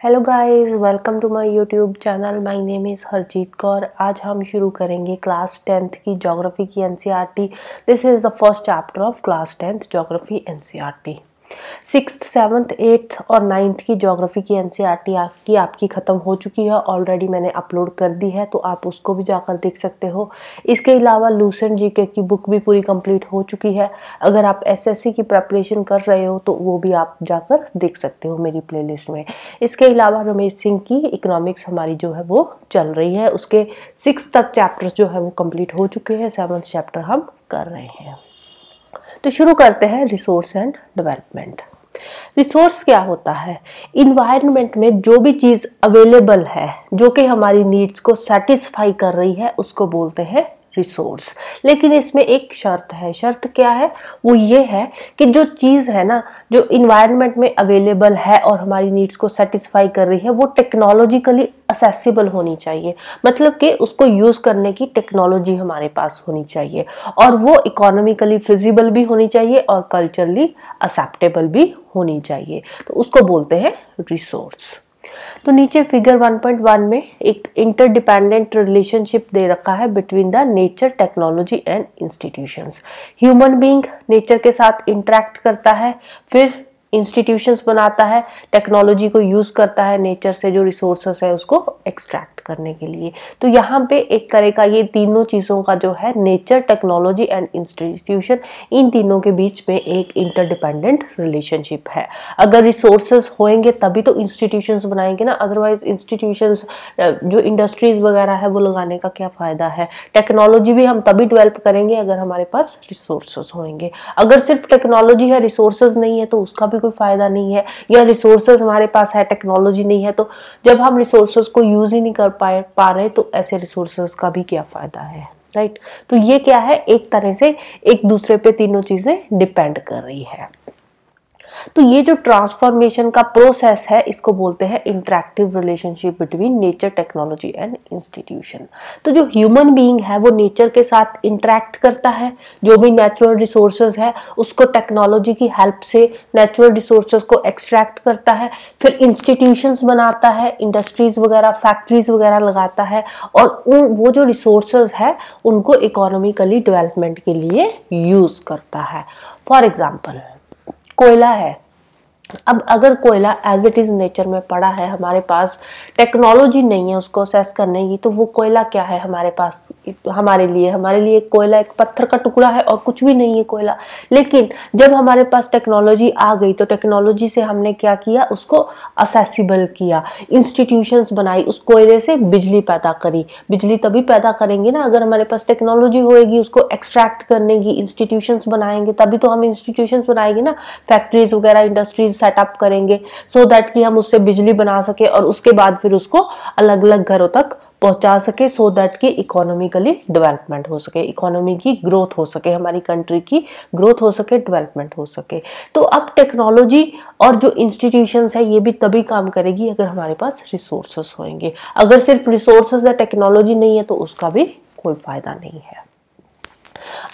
Hello guys, welcome to my YouTube channel. My name is Harjeet Kaur. आज हम शुरू करेंगे क्लास 10th की ज्योग्राफी की NCERT. This is the first chapter of class 10th geography NCERT. 6th, 7th, 8th और 9th की geography की NCERT आपकी ख़त्म हो चुकी है। ऑलरेडी मैंने अपलोड कर दी है, तो आप उसको भी जाकर देख सकते हो। इसके अलावा लूसेंट जीके की बुक भी पूरी कंप्लीट हो चुकी है। अगर आप एसएससी की प्रिपरेशन कर रहे हो तो वो भी आप जाकर देख सकते हो मेरी प्लेलिस्ट में। इसके अलावा रमेश सिंह की इकोनॉमिक्स हमारी जो है वो चल रही है। उसके 6 तक चैप्टर जो है वो कंप्लीट हो चुके हैं। 7th चैप्टर हम कर रहे हैं। तो शुरू करते हैं रिसोर्स एंड डेवलपमेंट। रिसोर्स क्या होता है? इन्वायरमेंट में जो भी चीज अवेलेबल है, जो कि हमारी नीड्स को सेटिस्फाई कर रही है, उसको बोलते हैं रिसोर्स। लेकिन इसमें एक शर्त है। शर्त क्या है? वो ये है कि जो चीज है ना, जो इन्वायरमेंट में अवेलेबल है और हमारी नीड्स को सेटिस्फाई कर रही है, वो टेक्नोलॉजिकली असेसिबल होनी चाहिए। मतलब कि उसको यूज करने की टेक्नोलॉजी हमारे पास होनी चाहिए, और वो इकोनॉमिकली फिजिबल भी होनी चाहिए और कल्चरली एक्सेप्टेबल भी होनी चाहिए। तो उसको बोलते हैं रिसोर्स। तो नीचे फिगर 1.1 में एक इंटरडिपेंडेंट रिलेशनशिप दे रखा है between the nature, technology and institutions. Human being nature के साथ इंटरेक्ट करता है, फिर इंस्टीट्यूशंस बनाता है, टेक्नोलॉजी को यूज करता है नेचर से जो रिसोर्सेस है उसको एक्सट्रैक्ट करने के लिए। तो यहाँ पे एक तरह का ये तीनों चीजों का जो है नेचर, टेक्नोलॉजी एंड इंस्टीट्यूशन, इन तीनों के बीच में एक इंटरडिपेंडेंट रिलेशनशिप है। अगर रिसोर्सेज होंगे तभी तो इंस्टीट्यूशंस बनाएंगे ना, अदरवाइज इंस्टीट्यूशंस जो इंडस्ट्रीज वगैरह है वो लगाने का क्या फायदा है। टेक्नोलॉजी भी हम तभी डेवलप करेंगे अगर हमारे पास रिसोर्सेज होंगे। अगर सिर्फ टेक्नोलॉजी है, रिसोर्सेज नहीं है, तो उसका भी कोई फायदा नहीं है। या रिसोर्सेज हमारे पास है, टेक्नोलॉजी नहीं है, तो जब हम रिसोर्सेज को यूज ही नहीं कर पा रहे, तो ऐसे रिसोर्सेज का भी क्या फायदा है, राइट। तो ये क्या है, एक तरह से एक दूसरे पे तीनों चीजें डिपेंड कर रही है। तो ये जो ट्रांसफॉर्मेशन का प्रोसेस है, इसको बोलते हैं interactive relationship between nature, technology and institution. तो जो ह्यूमन बीइंग है वो नेचर के साथ इंटरैक्ट करता है, जो भी नेचुरल रिसोर्सेज है उसको टेक्नोलॉजी की हेल्प से नेचुरल रिसोर्सेज को एक्सट्रैक्ट करता है, फिर इंस्टीट्यूशंस बनाता है, इंडस्ट्रीज वगैरह, फैक्ट्रीज वगैरह लगाता है, और वो जो रिसोर्सेज है उनको इकोनॉमिकली डेवलपमेंट के लिए यूज करता है। फॉर एग्जाम्पल कोयला है। अब अगर कोयला एज इट इज नेचर में पड़ा है, हमारे पास टेक्नोलॉजी नहीं है उसको असेस करने की, तो वो कोयला क्या है हमारे पास, हमारे लिए कोयला एक पत्थर का टुकड़ा है और कुछ भी नहीं है कोयला। लेकिन जब हमारे पास टेक्नोलॉजी आ गई तो टेक्नोलॉजी से हमने क्या किया, उसको असेसिबल किया, इंस्टीट्यूशंस बनाई, उस कोयले से बिजली पैदा करी। बिजली तभी पैदा करेंगे ना अगर हमारे पास टेक्नोलॉजी होएगी, उसको एक्सट्रैक्ट करने की, इंस्टीट्यूशंस बनाएंगे तभी तो हम इंस्टीट्यूशंस बनाएंगे ना, फैक्ट्रीज वगैरह, इंडस्ट्रीज सेटअप करेंगे सो दैट कि हम उससे बिजली बना सके और उसके बाद फिर उसको अलग अलग घरों तक पहुंचा सके, सो दैट कि इकोनॉमिकली डेवलपमेंट हो सके, इकोनॉमी की ग्रोथ हो सके, हमारी कंट्री की ग्रोथ हो सके, डेवलपमेंट हो सके। तो अब टेक्नोलॉजी और जो इंस्टीट्यूशंस है ये भी तभी काम करेगी अगर हमारे पास रिसोर्सेस होंगे। अगर सिर्फ रिसोर्सेस या टेक्नोलॉजी नहीं है तो उसका भी कोई फायदा नहीं है।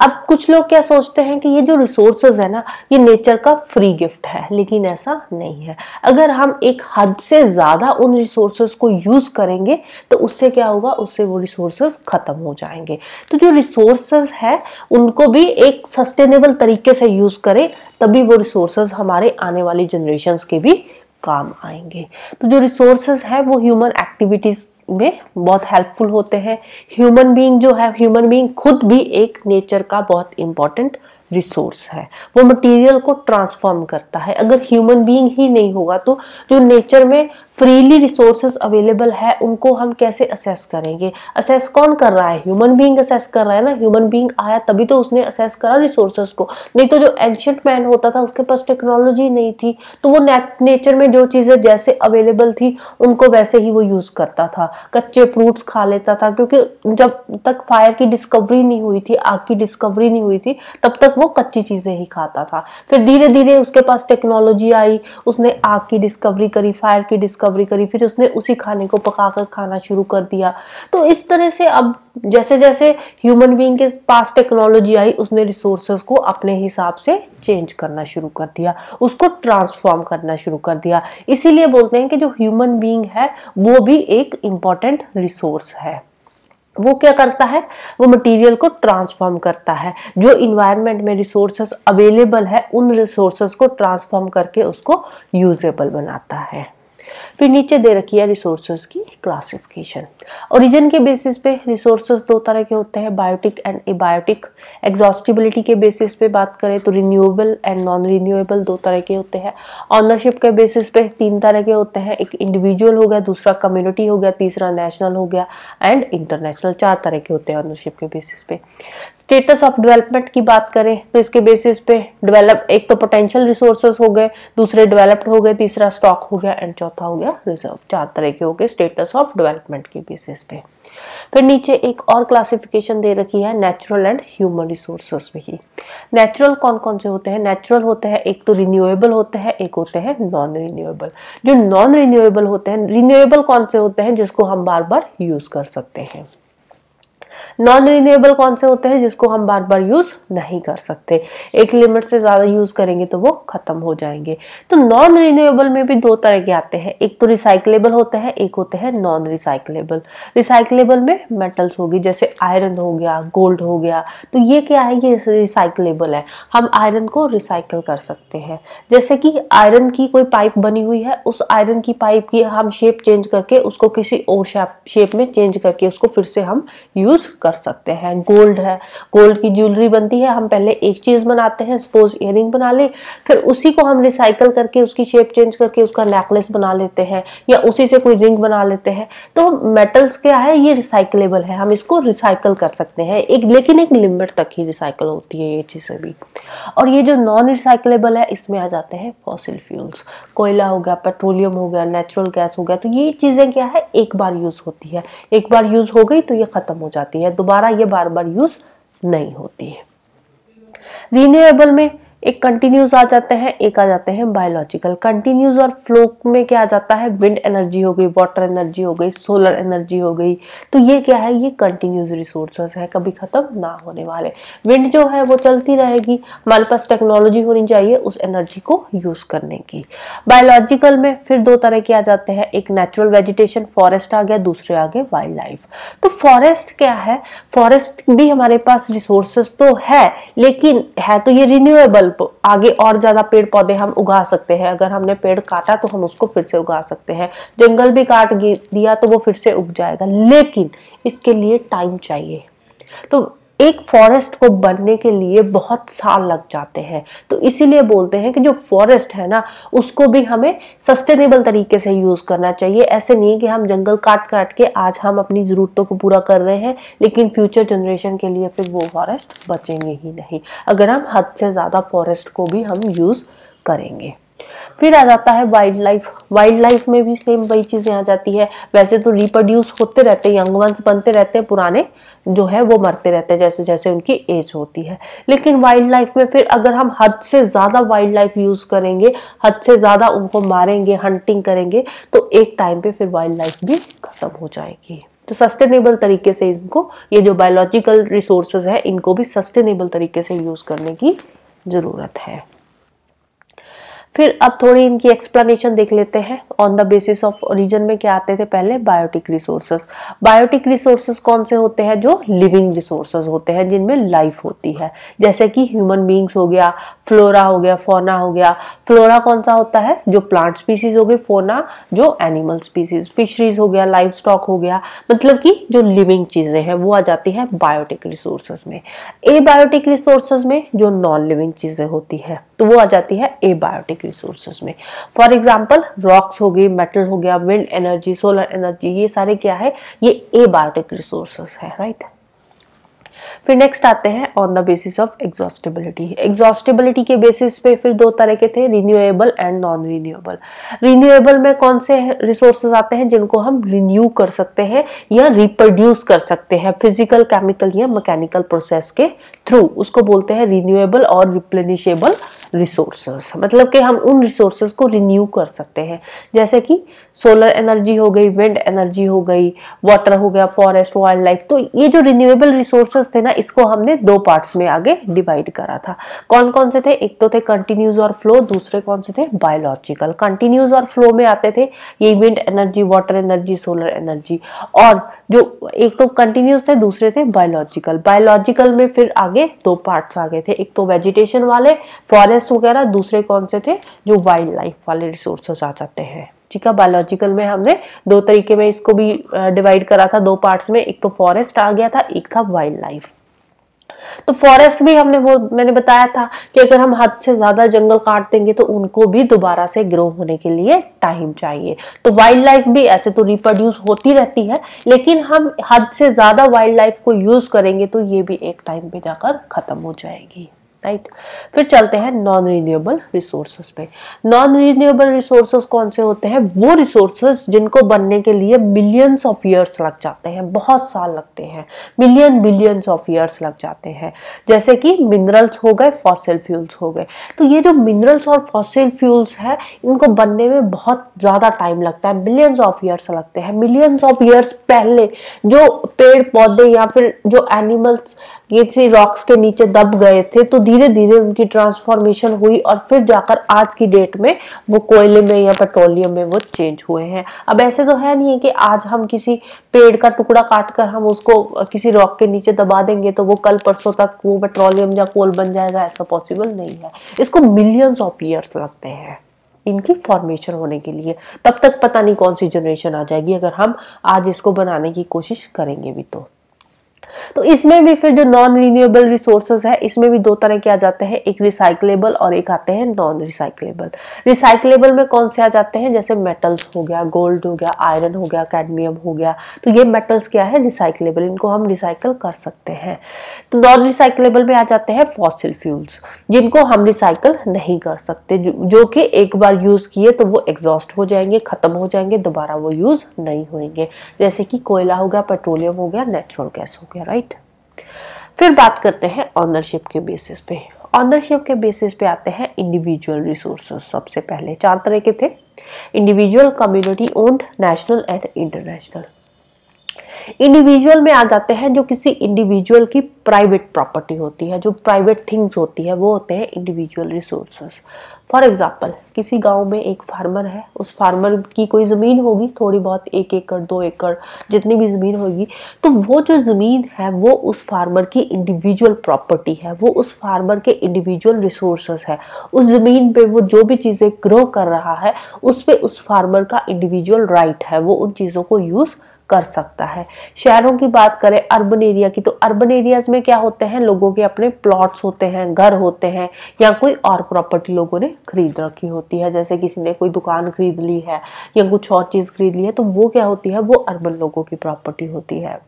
अब कुछ लोग क्या सोचते हैं कि ये जो रिसोर्सेज है ना, ये नेचर का फ्री गिफ्ट है, लेकिन ऐसा नहीं है। अगर हम एक हद से ज्यादा उन रिसोर्सेज को यूज करेंगे तो उससे क्या होगा, उससे वो रिसोर्सेज खत्म हो जाएंगे। तो जो रिसोर्सेज है उनको भी एक सस्टेनेबल तरीके से यूज करें, तभी वो रिसोर्सेज हमारे आने वाली जनरेशंस के भी काम आएंगे। तो जो रिसोर्सेज है वो ह्यूमन एक्टिविटीज में बहुत हेल्पफुल होते हैं। ह्यूमन बीइंग जो है, ह्यूमन बीइंग खुद भी एक नेचर का बहुत इंपॉर्टेंट रिसोर्स है। वो मटेरियल को ट्रांसफॉर्म करता है। अगर ह्यूमन बीइंग ही नहीं होगा तो जो नेचर में फ्रीली रिसोर्सेज अवेलेबल है उनको हम कैसे असेस करेंगे? असेस कौन कर रहा है? ह्यूमन बीइंग असेस कर रहा है ना। ह्यूमन बीइंग आया तभी तो उसने असेस करा रिसोर्सेज को, नहीं तो जो एंशिएंट मैन होता था उसके पास टेक्नोलॉजी नहीं थी, तो वो नेचर में जो चीजें जैसे अवेलेबल थी उनको वैसे ही वो यूज करता था। कच्चे फ्रूट्स खा लेता था, क्योंकि जब तक फायर की डिस्कवरी नहीं हुई थी, आग की डिस्कवरी नहीं हुई थी, तब तक वो कच्ची चीजें ही खाता था। फिर धीरे धीरे उसके पास टेक्नोलॉजी आई, उसने आग की डिस्कवरी करी, फायर की डिस्कवरी डिस्कवरी करी, फिर उसने उसी खाने को पकाकर खाना शुरू कर दिया। तो इस तरह से अब जैसे जैसे ह्यूमन बीइंग के पास टेक्नोलॉजी आई, उसने रिसोर्सेज को अपने हिसाब से चेंज करना शुरू कर दिया, उसको ट्रांसफॉर्म करना शुरू कर दिया। इसीलिए बोलते हैं कि जो ह्यूमन बीइंग है वो भी एक इम्पॉर्टेंट रिसोर्स है। वो क्या करता है, वो मटेरियल को ट्रांसफॉर्म करता है। जो इन्वायरमेंट में रिसोर्सेस अवेलेबल है उन रिसोर्सेस को ट्रांसफॉर्म करके उसको यूजेबल बनाता है। फिर नीचे दे रखी है रिसोर्सेज की क्लासिफिकेशन। ओरिजिन के बेसिस पे रिसोर्सेज दो तरह के होते हैं, बायोटिक एंड एबायोटिक। एग्जॉस्टिबिलिटी के बेसिस पे बात करें तो रिन्यूएबल एंड नॉन रिन्यूएबल दो तरह के होते हैं। ऑनरशिप के बेसिस पे तीन तरह के होते हैं, एक इंडिविजुअल हो गया, दूसरा कम्युनिटी हो गया, तीसरा नेशनल हो गया एंड इंटरनेशनल। चार तरह के होते हैं ऑनरशिप के बेसिस पे। स्टेटस ऑफ डेवलपमेंट की बात करें तो इसके बेसिस पे डेवलप, एक तो पोटेंशियल रिसोर्सेज हो गए, दूसरे डेवलप्ड हो गए, तीसरा स्टॉक हो गया एंड चौथा हो गया रिजर्व। चार तरह के हो गए स्टेटस ऑफ डेवलपमेंट के बेसिस पे। फिर नीचे एक और क्लासिफिकेशन दे रखी है नेचुरल एंड ह्यूमन रिसोर्सेज में ही। नेचुरल कौन कौन से होते हैं? नेचुरल होते हैं एक तो रिन्यूएबल होते हैं, एक होते हैं नॉन रिन्यूएबल। जो नॉन रिन्यूएबल होते हैं, रिन्यूएबल कौन से होते हैं? जिसको हम बार बार यूज कर सकते हैं। नॉन रिन्यूएबल कौन से होते हैं? जिसको हम बार बार यूज नहीं कर सकते, एक लिमिट से ज्यादा यूज करेंगे तो वो खत्म हो जाएंगे। तो नॉन रिन्यूएबल में भी दो तरह के आते हैं, एक तो रिसाइकलेबल होते हैं, एक होते हैं नॉन रिसाइकलेबल। रिसाइकलेबल में मेटल्स होगी, जैसे आयरन हो गया, गोल्ड हो गया, तो ये क्या है? ये रिसाइकलेबल है, हम आयरन को रिसाइकल कर सकते हैं। जैसे कि आयरन की कोई पाइप बनी हुई है, उस आयरन की पाइप की हम शेप चेंज करके उसको किसी और शेप में चेंज करके उसको फिर से हम यूज कर सकते हैं। गोल्ड है, गोल्ड की ज्वेलरी बनती है, हम पहले एक चीज बनाते हैं, सपोज इयररिंग बना ले, फिर उसी को हम रिसाइकल करके उसकी शेप चेंज करके उसका नेकलेस बना लेते हैं या उसी से कोई रिंग बना लेते हैं। तो मेटल्स क्या है? ये रिसाइकलेबल है, हम इसको रिसाइकल कर सकते हैं, लेकिन एक लिमिट तक ही रिसाइकल होती है ये चीजें भी। और ये जो नॉन रिसाइकलेबल है इसमें आ जाते हैं फॉसिल फ्यूल्स, कोयला हो गया, पेट्रोलियम हो गया, नेचुरल गैस हो गया। तो ये चीजें क्या है? एक बार यूज होती है, एक बार यूज हो गई तो ये खत्म हो जाती है, दोबारा ये बार बार यूज नहीं होती है। रिन्यूएबल में एक कंटिन्यूस आ जाते हैं, एक आ जाते हैं बायोलॉजिकल। कंटिन्यूस और फ्लो में क्या आ जाता है? विंड एनर्जी हो गई, वाटर एनर्जी हो गई, सोलर एनर्जी हो गई। तो ये क्या है? ये कंटिन्यूस रिसोर्सेस है, कभी खत्म ना होने वाले। विंड जो है वो चलती रहेगी, हमारे पास टेक्नोलॉजी होनी चाहिए उस एनर्जी को यूज करने की। बायोलॉजिकल में फिर दो तरह के आ जाते हैं, एक नेचुरल वेजिटेशन, फॉरेस्ट आ गया, दूसरे आ गए वाइल्ड लाइफ। तो फॉरेस्ट क्या है? फॉरेस्ट भी हमारे पास रिसोर्सेस तो है, लेकिन है तो ये रिन्यूएबल, आगे और ज्यादा पेड़ पौधे हम उगा सकते हैं। अगर हमने पेड़ काटा तो हम उसको फिर से उगा सकते हैं, जंगल भी काट दिया तो वो फिर से उग जाएगा, लेकिन इसके लिए टाइम चाहिए। तो एक फॉरेस्ट को बनने के लिए बहुत साल लग जाते हैं। तो इसीलिए बोलते हैं कि जो फॉरेस्ट है ना उसको भी हमें सस्टेनेबल तरीके से यूज करना चाहिए। ऐसे नहीं कि हम जंगल काट काट के आज हम अपनी जरूरतों को पूरा कर रहे हैं, लेकिन फ्यूचर जनरेशन के लिए फिर वो फॉरेस्ट बचेंगे ही नहीं अगर हम हद से ज्यादा फॉरेस्ट को भी हम यूज करेंगे। फिर आ जाता है वाइल्ड लाइफ। वाइल्ड लाइफ में भी सेम वही चीजें आ जाती है। वैसे तो रिप्रोड्यूस होते रहते हैं, यंग वंस बनते रहते हैं, पुराने जो है वो मरते रहते हैं जैसे जैसे उनकी एज होती है। लेकिन वाइल्ड लाइफ में फिर अगर हम हद से ज्यादा वाइल्ड लाइफ यूज करेंगे, हद से ज्यादा उनको मारेंगे, हंटिंग करेंगे, तो एक टाइम पे फिर वाइल्ड लाइफ भी खत्म हो जाएगी। तो सस्टेनेबल तरीके से इनको, ये जो बायोलॉजिकल रिसोर्सेज है, इनको भी सस्टेनेबल तरीके से यूज करने की जरूरत है। फिर अब थोड़ी इनकी एक्सप्लेनेशन देख लेते हैं। On the basis of origin में क्या आते थे पहले? Biotic resources. बायोटिक रिसोर्सेज कौन से होते हैं? जो लिविंग रिसोर्सेज होते हैं, जिनमें लाइफ होती है, जैसे कि ह्यूमन बीइंग्स हो गया, फ्लोरा हो गया, फोना हो गया। फ्लोरा कौन सा होता है? जो प्लांट स्पीसीज हो गए, फोना जो एनिमल स्पीसीज, फिशरीज हो गया, लाइव स्टॉक हो गया, मतलब कि जो लिविंग चीजें हैं वो आ जाती है बायोटिक रिसोर्सेज में। एबायोटिक रिसोर्सेज में जो नॉन लिविंग चीजें होती है तो वो आ जाती है एबायोटिक रिसोर्सेज में। फॉर एग्जांपल रॉक्स हो गई, मेटल हो गया, विंड एनर्जी, सोलर एनर्जी, ये सारे क्या है? ये एबायोटिक रिसोर्सेज है, राइट। फिर नेक्स्ट आते हैं on the basis of exhaustibility. Exhaustibility के बेसिस पे फिर दो तरह के थे, renewable and non renewable. Renewable में कौन से रिसोर्सेज आते हैं? जिनको हम रिन्यू कर सकते हैं या रिप्रोड्यूस कर सकते हैं फिजिकल, केमिकल या मैकेनिकल प्रोसेस के थ्रू, उसको बोलते हैं रिन्यूएबल और रिप्लेनिशेबल रिसोर्सेस, मतलब कि हम उन रिसोर्सेस को रिन्यू कर सकते हैं, जैसे कि सोलर एनर्जी हो गई, विंड एनर्जी हो गई, वाटर हो गया, फॉरेस्ट, वाइल्ड लाइफ। तो ये जो रिन्यूएबल रिसोर्सेस थे ना, इसको हमने दो पार्ट्स में आगे डिवाइड करा था। कौन कौन से थे? एक तो थे कंटिन्यूस और फ्लो, दूसरे कौन से थे? बायोलॉजिकल। कंटिन्यूस और फ्लो में आते थे ये wind energy, water energy, solar energy. और जो एक तो कंटिन्यूस थे, दूसरे थे बायोलॉजिकल। बायोलॉजिकल में फिर आगे दो पार्ट्स आ गए थे, एक तो वेजिटेशन वाले, फॉरेस्ट वगैरह, दूसरे कौन से थे? जो वाइल्ड लाइफ वाले रिसोर्सेस आ जाते हैं। ठीक है, बायोलॉजिकल में हमने दो तरीके में इसको भी डिवाइड करा था, दो पार्ट्स में, एक तो फॉरेस्ट आ गया था, एक था वाइल्ड लाइफ। तो फॉरेस्ट भी हमने वो मैंने बताया था कि अगर हम हद से ज्यादा जंगल काट देंगे तो उनको भी दोबारा से ग्रो होने के लिए टाइम चाहिए। तो वाइल्ड लाइफ भी ऐसे तो रिप्रोड्यूस होती रहती है, लेकिन हम हद से ज्यादा वाइल्ड लाइफ को यूज करेंगे तो ये भी एक टाइम पे जाकर खत्म हो जाएगी। राइट, फिर चलते हैं नॉन रिन्यूएबल रिसोर्सेज पे। नॉन रिन्यूएबल रिसोर्सेज कौन से होते हैं? वो रिसोर्सेज जिनको बनने के लिए मिलियंस ऑफ ईयर्स लग जाते हैं, बहुत साल लगते हैं, बिलियंस ऑफ ईयर्स लग जाते हैं। जैसे कि मिनरल्स हो गए, फॉसिल फ्यूल्स हो गए। तो ये जो मिनरल्स और फॉसिल फ्यूल्स है, इनको बनने में बहुत ज्यादा टाइम लगता है, बिलियंस ऑफ ईयर्स लगते हैं। मिलियंस ऑफ ईयर्स पहले जो पेड़ पौधे या फिर जो एनिमल्स किसी रॉक्स के नीचे दब गए थे, तो धीरे धीरे उनकी ट्रांसफॉर्मेशन हुई और फिर जाकर आज की डेट में वो कोयले में या पेट्रोलियम में वो चेंज हुए हैं। अब ऐसे तो है नहीं है कि आज हम किसी पेड़ का टुकड़ा काट कर हम उसको किसी रॉक के नीचे दबा देंगे तो वो कल परसों तक वो पेट्रोलियम या कोल बन जाएगा, ऐसा पॉसिबल नहीं है। इसको मिलियंस ऑफ ईयर्स लगते हैं इनकी फॉर्मेशन होने के लिए। तब तक पता नहीं कौन सी जनरेशन आ जाएगी अगर हम आज इसको बनाने की कोशिश करेंगे भी तो इसमें भी फिर जो नॉन रिन्यूएबल रिसोर्सेज है, इसमें भी दो तरह के आ जाते हैं, एक रिसाइक्लेबल और एक आते हैं नॉन रिसाइक्लेबल। रिसाइक्लेबल में कौन से आ जाते हैं? जैसे मेटल्स हो गया, गोल्ड हो गया, आयरन हो गया, कैडमियम हो गया। तो ये मेटल्स क्या है? रिसाइक्लेबल, इनको हम रिसाइकल कर सकते हैं। तो नॉन रिसाइक्लेबल में आ जाते हैं फॉसिल फ्यूल्स, जिनको हम रिसाइकल नहीं कर सकते, जो कि एक बार यूज किए तो वो एग्जॉस्ट हो जाएंगे, खत्म हो जाएंगे, दोबारा वो यूज नहीं होंगे। जैसे कि कोयला हो गया, पेट्रोलियम हो गया, नेचुरल गैस हो गया। राइट, फिर बात करते हैं ऑनरशिप के बेसिस पे। ऑनरशिप के बेसिस पे आते हैं इंडिविजुअल रिसोर्सेज। सबसे पहले चार तरह के थे: individual, community owned, national and international. Individual में आ जाते हैं जो किसी इंडिविजुअल की प्राइवेट प्रॉपर्टी होती है, जो प्राइवेट थिंग्स होती है, वो होते हैं इंडिविजुअल रिसोर्सेज। फॉर एग्जाम्पल, किसी गांव में एक फार्मर है, उस फार्मर की कोई ज़मीन होगी थोड़ी बहुत, 1 एकड़ 2 एकड़ जितनी भी ज़मीन होगी, तो वो जो ज़मीन है वो उस फार्मर की इंडिविजुअल प्रॉपर्टी है, वो उस फार्मर के इंडिविजुअल रिसोर्सेस है। उस ज़मीन पे वो जो भी चीज़ें ग्रो कर रहा है उस पे उस फार्मर का इंडिविजुअल राइट है, वो उन चीज़ों को यूज़ कर सकता है। शहरों की बात करें, अर्बन एरिया की, तो अर्बन एरियाज में क्या होते हैं? लोगों के अपने प्लॉट्स होते हैं, घर होते हैं, या कोई और प्रॉपर्टी लोगों ने खरीद रखी होती है। जैसे किसी ने कोई दुकान खरीद ली है या कुछ और चीज खरीद ली है, तो वो क्या होती है? वो अर्बन लोगों की प्रॉपर्टी होती है।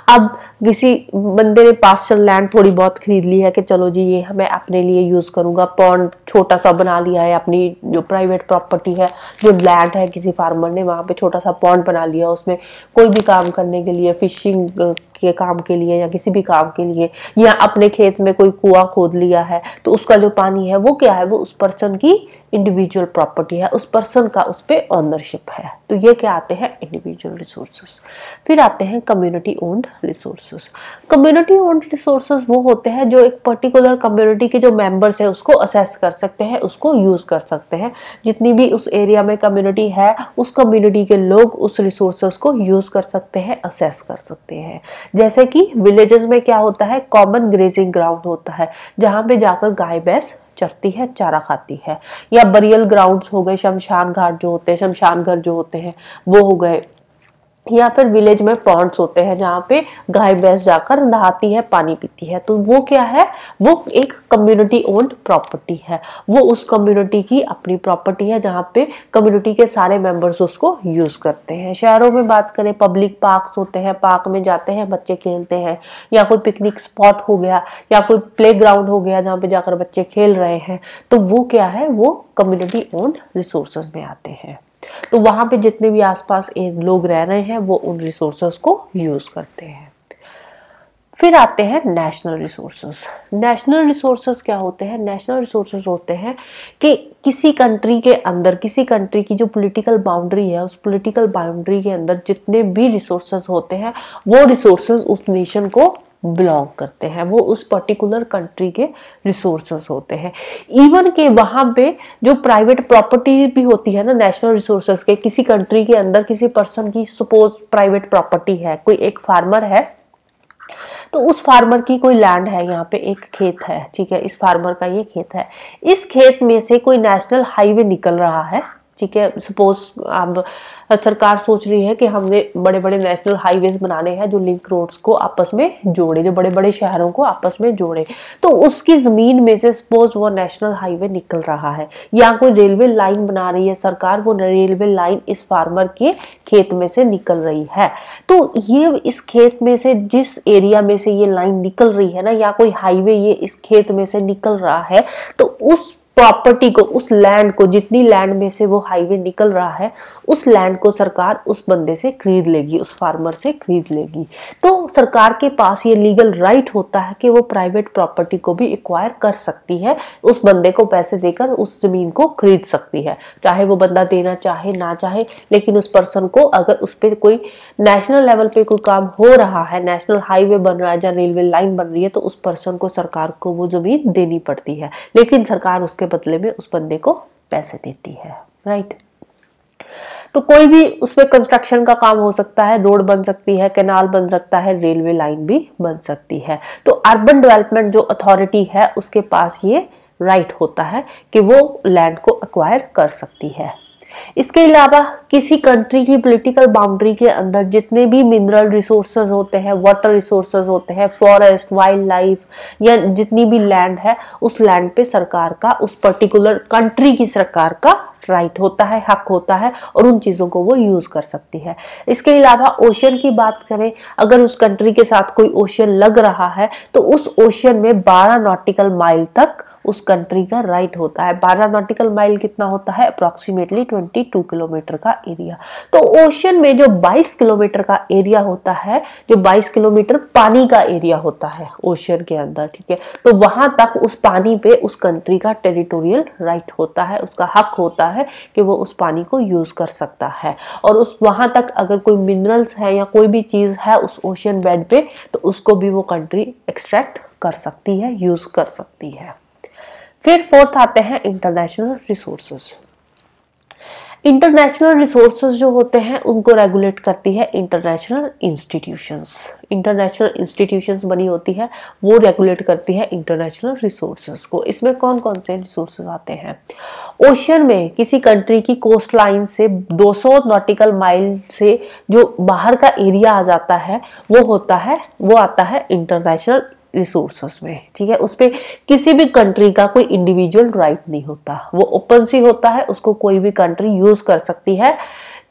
अब किसी बंदे ने पास्चर लैंड थोड़ी बहुत खरीद ली है कि चलो जी ये मैं अपने लिए यूज करूंगा, पॉन्ड छोटा सा बना लिया है, अपनी जो प्राइवेट प्रॉपर्टी है, जो लैंड है किसी फार्मर ने, वहां पे छोटा सा पॉन्ड बना लिया, उसमें कोई भी काम करने के लिए, फिशिंग के काम के लिए या किसी भी काम के लिए, या अपने खेत में कोई कुआं खोद लिया है, तो उसका जो पानी है वो क्या है? वो उस पर्सन की इंडिविजुअल प्रॉपर्टी है, उस पर्सन का उस पे ऑनरशिप है। तो ये क्या आते हैं? Individual resources. फिर आते हैं community owned resources. Community owned resources वो होते हैं जो एक पर्टिकुलर कम्युनिटी के जो मेंबर्स है उसको असेस कर सकते हैं, उसको यूज कर सकते हैं। जितनी भी उस एरिया में कम्युनिटी है, उस कम्युनिटी के लोग उस रिसोर्सेज को यूज कर सकते हैं, असेस कर सकते हैं। जैसे कि विलेजेस में क्या होता है? कॉमन ग्रेजिंग ग्राउंड होता है, जहां पे जाकर गाय भैंस चरती है, चारा खाती है। या बरियल ग्राउंड्स हो गए, शमशान घाट जो होते हैं, शमशान घर जो होते हैं वो हो गए। या फिर विलेज में पॉन्ड्स होते हैं जहाँ पे गाय भैंस जाकर नहाती है, पानी पीती है। तो वो क्या है? वो एक कम्युनिटी ओन्ड प्रॉपर्टी है, वो उस कम्युनिटी की अपनी प्रॉपर्टी है जहाँ पे कम्युनिटी के सारे मेंबर्स उसको यूज करते हैं। शहरों में बात करें, पब्लिक पार्क्स होते हैं, पार्क में जाते हैं, बच्चे खेलते हैं, या कोई पिकनिक स्पॉट हो गया या कोई प्ले ग्राउंड हो गया जहाँ पे जाकर बच्चे खेल रहे हैं, तो वो क्या है? वो कम्युनिटी ओन्ड रिसोर्सेज में आते हैं। तो वहां पे जितने भी आसपास लोग रह रहे हैं वो उन रिसोर्सेस को यूज करते हैं। फिर आते हैं नेशनल रिसोर्सेज। नेशनल रिसोर्सेज क्या होते हैं? नेशनल रिसोर्सेज होते हैं कि किसी कंट्री के अंदर, किसी कंट्री की जो पॉलिटिकल बाउंड्री है, उस पॉलिटिकल बाउंड्री के अंदर जितने भी रिसोर्सेज होते हैं वो रिसोर्सेज उस नेशन को बिलोंग करते हैं, वो उस पर्टिकुलर कंट्री के रिसोर्सेज होते हैं। इवन के वहां पे जो प्राइवेट प्रॉपर्टी भी होती है ना नेशनल रिसोर्सेज के, किसी कंट्री के अंदर किसी पर्सन की सपोज प्राइवेट प्रॉपर्टी है, कोई एक फार्मर है, तो उस फार्मर की कोई लैंड है, यहाँ पे एक खेत है, ठीक है, इस फार्मर का ये खेत है, इस खेत में से कोई नेशनल हाईवे निकल रहा है, ठीक है, सपोज अब सरकार सोच रही है कि हमने बड़े बड़े नेशनल हाईवेज बनाने हैं जो लिंक रोड्स को आपस में जोड़े, जो बड़े बड़े शहरों को आपस में जोड़े, तो उसकी जमीन में से सपोज वो नेशनल हाईवे निकल रहा है, या कोई रेलवे लाइन बना रही है सरकार, वो रेलवे लाइन इस फार्मर के खेत में से निकल रही है, तो ये इस खेत में से जिस एरिया में से ये लाइन निकल रही है ना, या कोई हाईवे ये इस खेत में से निकल रहा है, तो उस प्रॉपर्टी को, उस लैंड को, जितनी लैंड में से वो हाईवे निकल रहा है, उस लैंड को सरकार उस बंदे से खरीद लेगी, उस फार्मर से खरीद लेगी। तो सरकार के पास ये लीगल राइट होता है कि वो प्राइवेट प्रॉपर्टी को भी एक्वायर कर सकती है, उस बंदे को पैसे देकर उस जमीन को खरीद सकती है, चाहे वो बंदा देना चाहे ना चाहे, लेकिन उस पर्सन को अगर उस पर कोई नेशनल लेवल पे कोई काम हो रहा है, नेशनल हाईवे बन रहा है या रेलवे लाइन बन रही है, तो उस पर्सन को सरकार को वो जमीन देनी पड़ती है, लेकिन सरकार उसके बदले में उस बंदे को पैसे देती है, राइट। तो कोई भी उसमें कंस्ट्रक्शन का काम हो सकता है, रोड बन सकती है, कैनाल बन सकता है, रेलवे लाइन भी बन सकती है। तो अर्बन डेवलपमेंट जो अथॉरिटी है उसके पास ये राइट होता है कि वो लैंड को एक्वायर कर सकती है। इसके अलावा किसी कंट्री की पॉलिटिकल बाउंड्री के अंदर जितने भी मिनरल रिसोर्सेज होते हैं, वाटर रिसोर्सेज होते हैं, फॉरेस्ट, वाइल्ड लाइफ, या जितनी भी लैंड है, उस लैंड पे सरकार का, उस पर्टिकुलर कंट्री की सरकार का राइट होता है, हक होता है, और उन चीजों को वो यूज कर सकती है। इसके अलावा ओशियन की बात करें, अगर उस कंट्री के साथ कोई ओशियन लग रहा है तो उस ओशियन में 12 नॉटिकल माइल तक उस कंट्री का राइट होता है। 12 नॉटिकल माइल कितना होता है? अप्रोक्सीमेटली 22 किलोमीटर का एरिया। तो ओशियन में जो 22 किलोमीटर का एरिया होता है, जो 22 किलोमीटर पानी का एरिया होता है ओशियन के अंदर, ठीक है, तो वहां तक उस पानी पे उस कंट्री का टेरिटोरियल राइट होता है, उसका हक होता है कि वो उस पानी को यूज कर सकता है। और उस वहां तक अगर कोई मिनरल्स है या कोई भी चीज है उस ओशियन बेड पे, तो उसको भी वो कंट्री एक्सट्रैक्ट कर सकती है, यूज कर सकती है। फिर फोर्थ आते हैं इंटरनेशनल रिसोर्सेज। इंटरनेशनल रिसोर्सेज जो होते हैं उनको रेगुलेट करती है इंटरनेशनल इंस्टीट्यूशंस। इंटरनेशनल इंस्टीट्यूशंस बनी होती है, वो रेगुलेट करती है इंटरनेशनल रिसोर्सेज को। इसमें कौन कौन से रिसोर्सेज आते हैं? ओशियन में किसी कंट्री की कोस्ट लाइन से 200 नॉटिकल माइल से जो बाहर का एरिया आ जाता है, वो आता है इंटरनेशनल रिसोर्सेस में, ठीक है। उस पे किसी भी कंट्री का कोई इंडिविजुअल राइट नहीं होता, वो ओपन सी होता है, उसको कोई भी कंट्री यूज कर सकती है।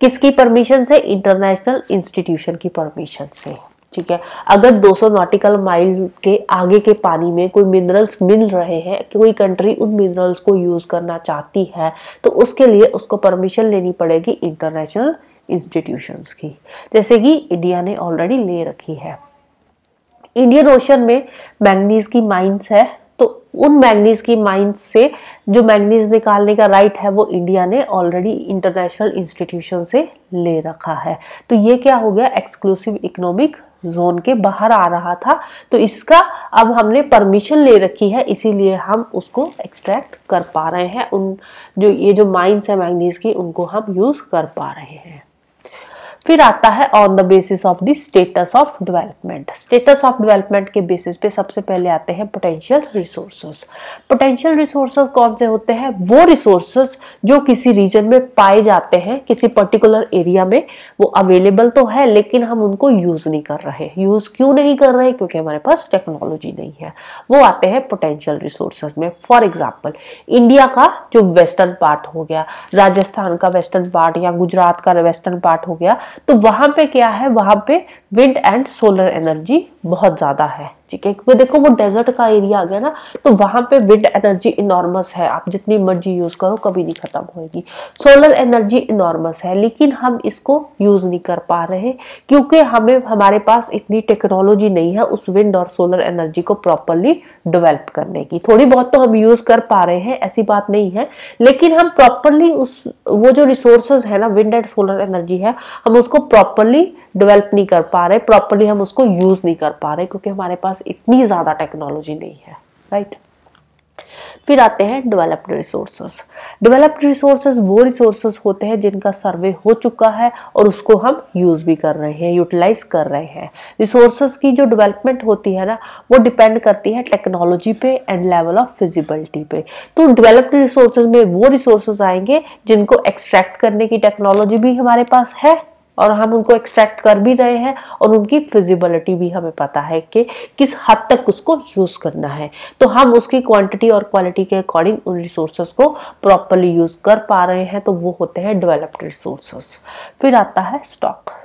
किसकी परमिशन से? इंटरनेशनल इंस्टीट्यूशन की परमिशन से, ठीक है। अगर 200 नॉटिकल माइल के आगे के पानी में कोई मिनरल्स मिल रहे हैं, कोई कंट्री उन मिनरल्स को यूज करना चाहती है, तो उसके लिए उसको परमिशन लेनी पड़ेगी इंटरनेशनल इंस्टीट्यूशंस की, जैसे कि इंडिया ने ऑलरेडी ले रखी है। इंडियन ओशन में मैंगनीज की माइंस है, तो उन मैंगनीज की माइंस से जो मैंगनीज निकालने का राइट है वो इंडिया ने ऑलरेडी इंटरनेशनल इंस्टीट्यूशन से ले रखा है। तो ये क्या हो गया? एक्सक्लूसिव इकोनॉमिक जोन के बाहर आ रहा था, तो इसका अब हमने परमिशन ले रखी है, इसीलिए हम उसको एक्सट्रैक्ट कर पा रहे हैं। उन ये जो माइंस है मैंगनीज की, उनको हम यूज कर पा रहे हैं। फिर आता है on the basis of the status of development. Status of development के बेसिस पे सबसे पहले आते हैं पोटेंशियल रिसोर्सेज। पोटेंशियल रिसोर्सेज कौन से होते हैं? वो रिसोर्सेज जो किसी रीजन में पाए जाते हैं, किसी पर्टिकुलर एरिया में वो अवेलेबल तो है, लेकिन हम उनको यूज नहीं कर रहे। यूज क्यों नहीं कर रहे? क्योंकि हमारे पास टेक्नोलॉजी नहीं है। वो आते हैं पोटेंशियल रिसोर्सेज में। फॉर एग्जाम्पल, इंडिया का जो वेस्टर्न पार्ट हो गया, राजस्थान का वेस्टर्न पार्ट या गुजरात का वेस्टर्न पार्ट हो गया, तो वहां पे क्या है? वहां पे विंड एंड सोलर एनर्जी बहुत ज्यादा है, ठीक है, क्योंकि देखो वो डेजर्ट का एरिया आ गया ना, तो वहां पे विंड एनर्जी इनॉर्मस है, आप जितनी मर्जी यूज करो कभी नहीं खत्म होगी। सोलर एनर्जी इनॉर्मस है, लेकिन हम इसको यूज नहीं कर पा रहे क्योंकि हमारे पास इतनी टेक्नोलॉजी नहीं है उस विंड और सोलर एनर्जी को प्रॉपरली डेवलप करने की। थोड़ी बहुत तो हम यूज कर पा रहे हैं, ऐसी बात नहीं है, लेकिन हम प्रॉपरली वो जो रिसोर्सेज है ना, विंड एंड सोलर एनर्जी है, हम उसको प्रॉपरली डेवलप नहीं कर पा रहे, प्रॉपरली हम उसको यूज नहीं कर पा रहे क्योंकि हमारे पास इतनी ज्यादा टेक्नोलॉजी नहीं है, राइट। फिर आते हैं डेवलप्ड रिसोर्सेज। डेवलप्ड रिसोर्सेज वो रिसोर्सेज होते हैं जिनका सर्वे हो चुका है और उसको हम यूज भी कर रहे हैं, यूटिलाइज कर रहे हैं। रिसोर्सेज की जो डेवलपमेंट होती है ना, वो डिपेंड करती है टेक्नोलॉजी पे एंड लेवल ऑफ फिजिबिलिटी पे। तो डेवलप्ड रिसोर्सेज में वो रिसोर्सेज आएंगे जिनको एक्सट्रैक्ट करने की टेक्नोलॉजी भी हमारे पास है और हम उनको एक्सट्रैक्ट कर भी रहे हैं और उनकी फिजिबिलिटी भी हमें पता है कि किस हद तक उसको यूज करना है। तो हम उसकी क्वांटिटी और क्वालिटी के अकॉर्डिंग उन रिसोर्सेज को प्रॉपरली यूज कर पा रहे हैं, तो वो होते हैं डेवलप्ड रिसोर्सेज। फिर आता है स्टॉक।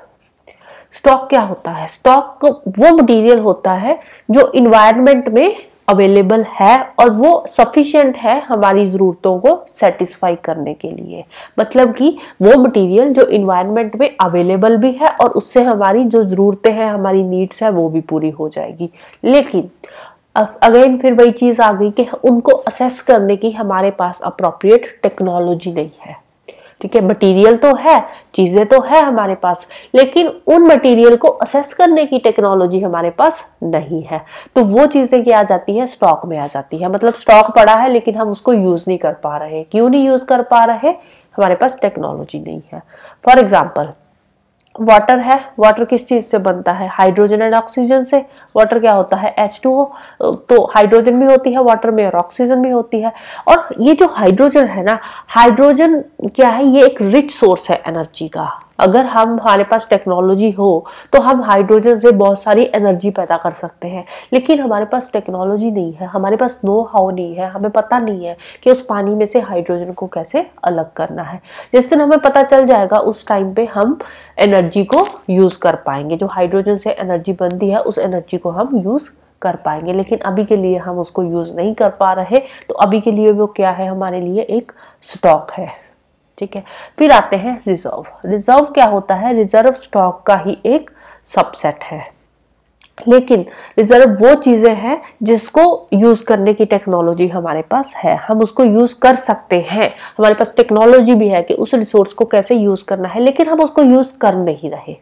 स्टॉक क्या होता है? स्टॉक वो मटेरियल होता है जो इन्वायरमेंट में अवेलेबल है और वो सफिशिएंट है हमारी ज़रूरतों को सेटिस्फाई करने के लिए। मतलब कि वो मटेरियल जो इन्वायरमेंट में अवेलेबल भी है और उससे हमारी जो ज़रूरतें हैं, हमारी नीड्स है, वो भी पूरी हो जाएगी। लेकिन अगेन फिर वही चीज़ आ गई कि उनको असेस करने की हमारे पास अप्रोप्रिएट टेक्नोलॉजी नहीं है। ठीक है, मटेरियल तो है, चीजें तो है हमारे पास, लेकिन उन मटेरियल को असेस करने की टेक्नोलॉजी हमारे पास नहीं है। तो वो चीजें क्या आ जाती है? स्टॉक में आ जाती है। मतलब स्टॉक पड़ा है लेकिन हम उसको यूज नहीं कर पा रहे। क्यों नहीं यूज कर पा रहे? हमारे पास टेक्नोलॉजी नहीं है। फॉर एग्जाम्पल वाटर है, वाटर किस चीज से बनता है? हाइड्रोजन एंड ऑक्सीजन से। वाटर क्या होता है? H2O। तो हाइड्रोजन भी होती है वाटर में और ऑक्सीजन भी होती है। और ये जो हाइड्रोजन है ना, हाइड्रोजन क्या है? ये एक रिच सोर्स है एनर्जी का। अगर हमारे पास टेक्नोलॉजी हो तो हम हाइड्रोजन से बहुत सारी एनर्जी पैदा कर सकते हैं, लेकिन हमारे पास टेक्नोलॉजी नहीं है, हमारे पास नो हाउ नहीं है, हमें पता नहीं है कि उस पानी में से हाइड्रोजन को कैसे अलग करना है। जिस दिन हमें पता चल जाएगा उस टाइम पे हम एनर्जी को यूज कर पाएंगे। जो हाइड्रोजन से एनर्जी बनती है उस एनर्जी को हम यूज कर पाएंगे, लेकिन अभी के लिए हम उसको यूज नहीं कर पा रहे। तो अभी के लिए वो क्या है? हमारे लिए एक स्टॉक है। ठीक है, फिर आते हैं रिजर्व। रिजर्व क्या होता है? रिजर्व स्टॉक का ही एक सबसेट है, लेकिन रिजर्व वो चीजें हैं जिसको यूज करने की टेक्नोलॉजी हमारे पास है, हम उसको यूज कर सकते हैं, हमारे पास टेक्नोलॉजी भी है कि उस रिसोर्स को कैसे यूज करना है, लेकिन हम उसको यूज कर नहीं रहे।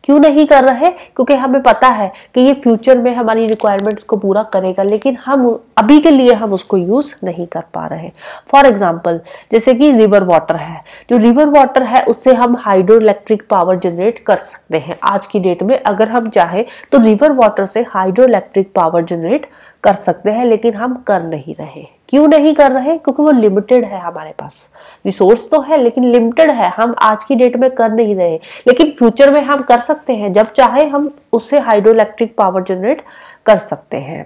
क्यों नहीं कर रहे? क्योंकि हमें पता है कि ये फ्यूचर में हमारी रिक्वायरमेंट्स को पूरा करेगा, लेकिन हम अभी के लिए हम उसको यूज नहीं कर पा रहे। फॉर एग्जांपल जैसे कि रिवर वाटर है, जो रिवर वाटर है उससे हम हाइड्रो इलेक्ट्रिक पावर जनरेट कर सकते हैं। आज की डेट में अगर हम चाहें तो रिवर वाटर से हाइड्रो इलेक्ट्रिक पावर जनरेट कर सकते हैं, लेकिन हम कर नहीं रहे। क्यों नहीं कर रहे? क्योंकि वो लिमिटेड है, हमारे पास रिसोर्स तो है लेकिन लिमिटेड है, हम आज की डेट में कर नहीं रहे, लेकिन फ्यूचर में हम कर सकते हैं। जब चाहे हम उससे हाइड्रो इलेक्ट्रिक पावर जनरेट कर सकते हैं,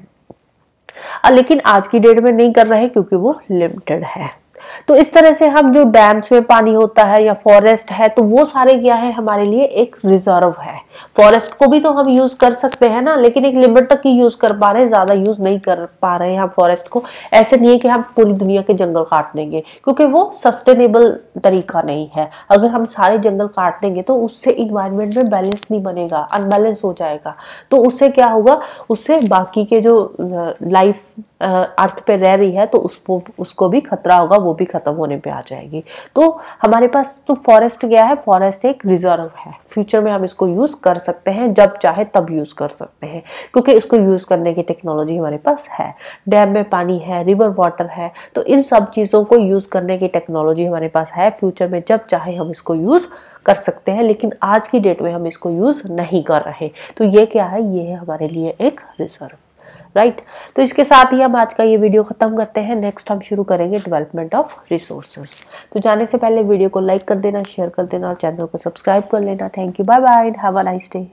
लेकिन आज की डेट में नहीं कर रहे क्योंकि वो लिमिटेड है। तो इस तरह से हम जो डैम्स में पानी होता है या फॉरेस्ट है, तो वो सारे क्या है? हमारे लिए एक रिजर्व है। फॉरेस्ट को भी तो हम यूज कर सकते हैं ना, लेकिन एक लिमिट तक ही यूज कर पा रहे हैं, ज्यादा यूज नहीं कर पा रहे हैं हम फॉरेस्ट को। ऐसे नहीं है कि हम पूरी दुनिया के जंगल काट देंगे, क्योंकि वो सस्टेनेबल तरीका नहीं है। अगर हम सारे जंगल काट देंगे तो उससे इन्वायरमेंट में बैलेंस नहीं बनेगा, अनबैलेंस हो जाएगा। तो उससे क्या होगा? उससे बाकी के जो लाइफ अर्थ पे रह रही है तो उसको भी खतरा होगा, वो भी खत्म होने पे आ जाएगी। तो हमारे पास तो फॉरेस्ट क्या है? फॉरेस्ट एक रिजर्व है। फ्यूचर में हम इसको यूज कर सकते हैं, जब चाहे तब यूज कर सकते हैं, क्योंकि इसको यूज करने की टेक्नोलॉजी हमारे पास है। डैम में पानी है, रिवर वाटर है, तो इन सब चीजों को यूज करने की टेक्नोलॉजी हमारे पास है। फ्यूचर में जब चाहे हम इसको यूज कर सकते हैं, लेकिन आज की डेट में हम इसको यूज नहीं कर रहे। तो ये क्या है? ये है हमारे लिए एक रिजर्व, राइट। तो इसके साथ ही हम आज का ये वीडियो खत्म करते हैं। नेक्स्ट हम शुरू करेंगे डेवलपमेंट ऑफ रिसोर्सेज। तो जाने से पहले वीडियो को लाइक कर देना, शेयर कर देना और चैनल को सब्सक्राइब कर लेना। Thank you, bye bye, have a nice day.